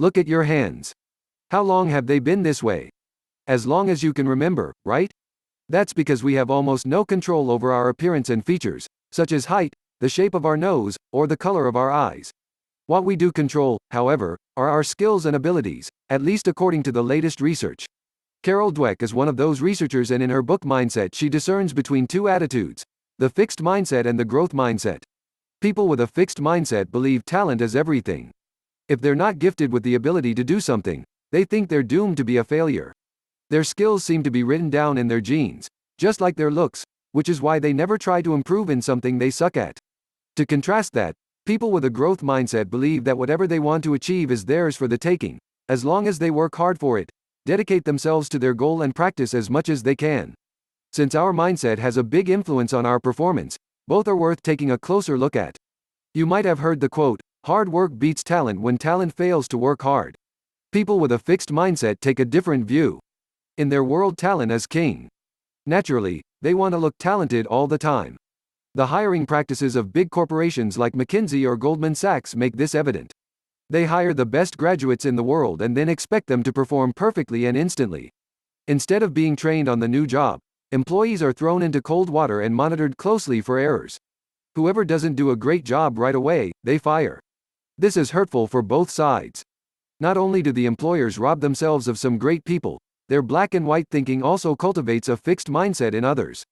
Look at your hands. How long have they been this way? As long as you can remember, right? That's because we have almost no control over our appearance and features, such as height, the shape of our nose, or the color of our eyes. What we do control, however, are our skills and abilities, at least according to the latest research. Carol Dweck is one of those researchers, and in her book Mindset she discerns between two attitudes: the fixed mindset and the growth mindset. People with a fixed mindset believe talent is everything. If they're not gifted with the ability to do something, they think they're doomed to be a failure. Their skills seem to be written down in their genes, just like their looks, which is why they never try to improve in something they suck at. To contrast that, people with a growth mindset believe that whatever they want to achieve is theirs for the taking, as long as they work hard for it, dedicate themselves to their goal and practice as much as they can. Since our mindset has a big influence on our performance, both are worth taking a closer look at. You might have heard the quote, "Hard work beats talent when talent fails to work hard." People with a fixed mindset take a different view. In their world, talent is king. Naturally, they want to look talented all the time. The hiring practices of big corporations like McKinsey or Goldman Sachs make this evident. They hire the best graduates in the world and then expect them to perform perfectly and instantly. Instead of being trained on the new job, employees are thrown into cold water and monitored closely for errors. Whoever doesn't do a great job right away, they fire. This is hurtful for both sides. Not only do the employers rob themselves of some great people, their black and white thinking also cultivates a fixed mindset in others.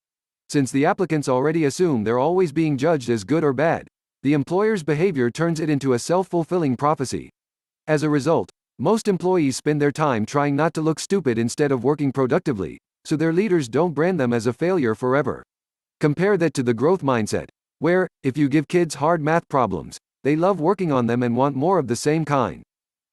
Since the applicants already assume they're always being judged as good or bad, the employer's behavior turns it into a self-fulfilling prophecy. As a result, most employees spend their time trying not to look stupid instead of working productively, so their leaders don't brand them as a failure forever. Compare that to the growth mindset, where, if you give kids hard math problems, they love working on them and want more of the same kind.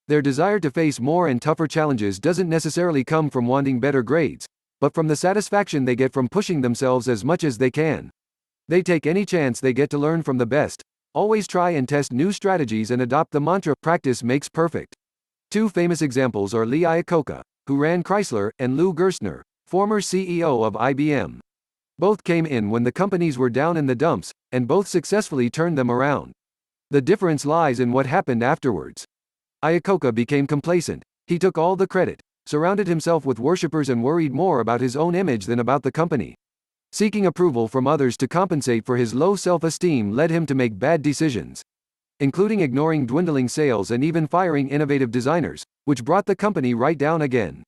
Their desire to face more and tougher challenges doesn't necessarily come from wanting better grades, but from the satisfaction they get from pushing themselves as much as they can. They take any chance they get to learn from the best, always try and test new strategies, and adopt the mantra, "Practice makes perfect." Two famous examples are Lee Iacocca, who ran Chrysler, and Lou Gerstner, former CEO of IBM. Both came in when the companies were down in the dumps, and both successfully turned them around. The difference lies in what happened afterwards. Iacocca became complacent. He took all the credit, surrounded himself with worshippers, and worried more about his own image than about the company. Seeking approval from others to compensate for his low self-esteem led him to make bad decisions, including ignoring dwindling sales and even firing innovative designers, which brought the company right down again.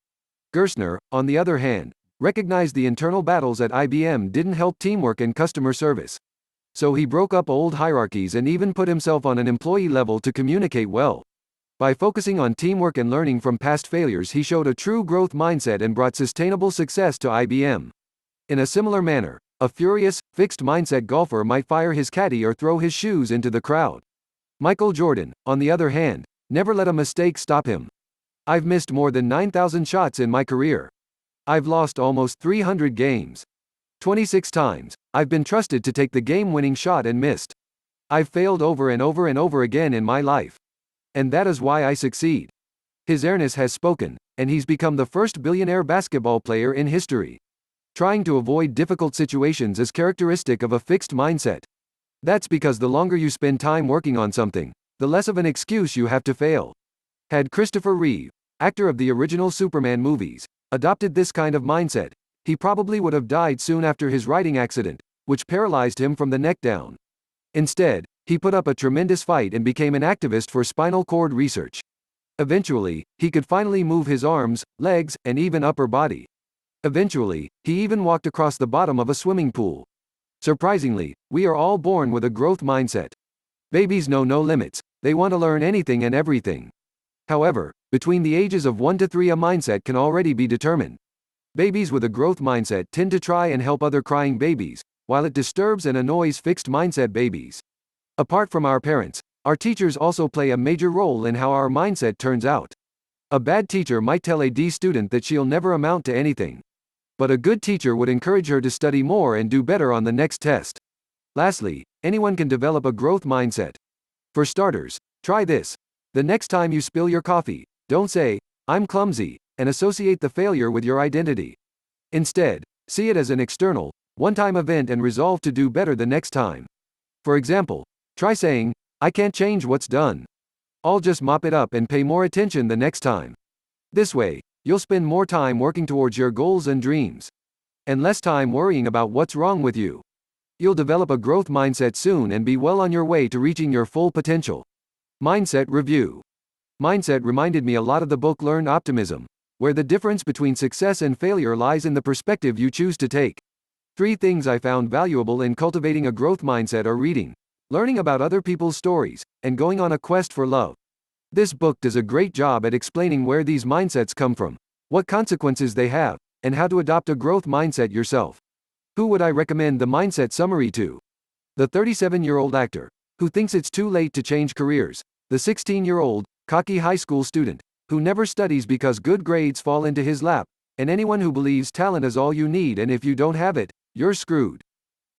Gerstner, on the other hand, recognized the internal battles at IBM didn't help teamwork and customer service. So he broke up old hierarchies and even put himself on an employee level to communicate well. By focusing on teamwork and learning from past failures, he showed a true growth mindset and brought sustainable success to IBM. In a similar manner, a furious, fixed mindset golfer might fire his caddy or throw his shoes into the crowd. Michael Jordan, on the other hand, never let a mistake stop him. "I've missed more than 9,000 shots in my career. I've lost almost 300 games. 26 times, I've been trusted to take the game-winning shot and missed. I've failed over and over and over again in my life. And that is why I succeed." His airness has spoken, and he's become the first billionaire basketball player in history. Trying to avoid difficult situations is characteristic of a fixed mindset. That's because the longer you spend time working on something, the less of an excuse you have to fail. Had Christopher Reeve, actor of the original Superman movies, adopted this kind of mindset, he probably would have died soon after his riding accident, which paralyzed him from the neck down. Instead, he put up a tremendous fight and became an activist for spinal cord research. Eventually, he could finally move his arms, legs, and even upper body. Eventually, he even walked across the bottom of a swimming pool. Surprisingly, we are all born with a growth mindset. Babies know no limits, they want to learn anything and everything. However, between the ages of 1 to 3, a mindset can already be determined. Babies with a growth mindset tend to try and help other crying babies, while it disturbs and annoys fixed mindset babies. Apart from our parents, our teachers also play a major role in how our mindset turns out. A bad teacher might tell a D student that she'll never amount to anything. But a good teacher would encourage her to study more and do better on the next test. Lastly, anyone can develop a growth mindset. For starters, try this. The next time you spill your coffee, don't say, "I'm clumsy," and associate the failure with your identity. Instead, see it as an external, one-time event and resolve to do better the next time. For example, try saying, "I can't change what's done. I'll just mop it up and pay more attention the next time. This way, you'll spend more time working towards your goals and dreams, and less time worrying about what's wrong with you. You'll develop a growth mindset soon and be well on your way to reaching your full potential. Mindset review. Mindset reminded me a lot of the book Learn Optimism, where the difference between success and failure lies in the perspective you choose to take. 3 things I found valuable in cultivating a growth mindset are reading, learning about other people's stories, and going on a quest for love. This book does a great job at explaining where these mindsets come from, what consequences they have, and how to adopt a growth mindset yourself. Who would I recommend the mindset summary to? The 37-year-old actor, who thinks it's too late to change careers. The 16-year-old, cocky high school student, who never studies because good grades fall into his lap. And anyone who believes talent is all you need and if you don't have it, you're screwed.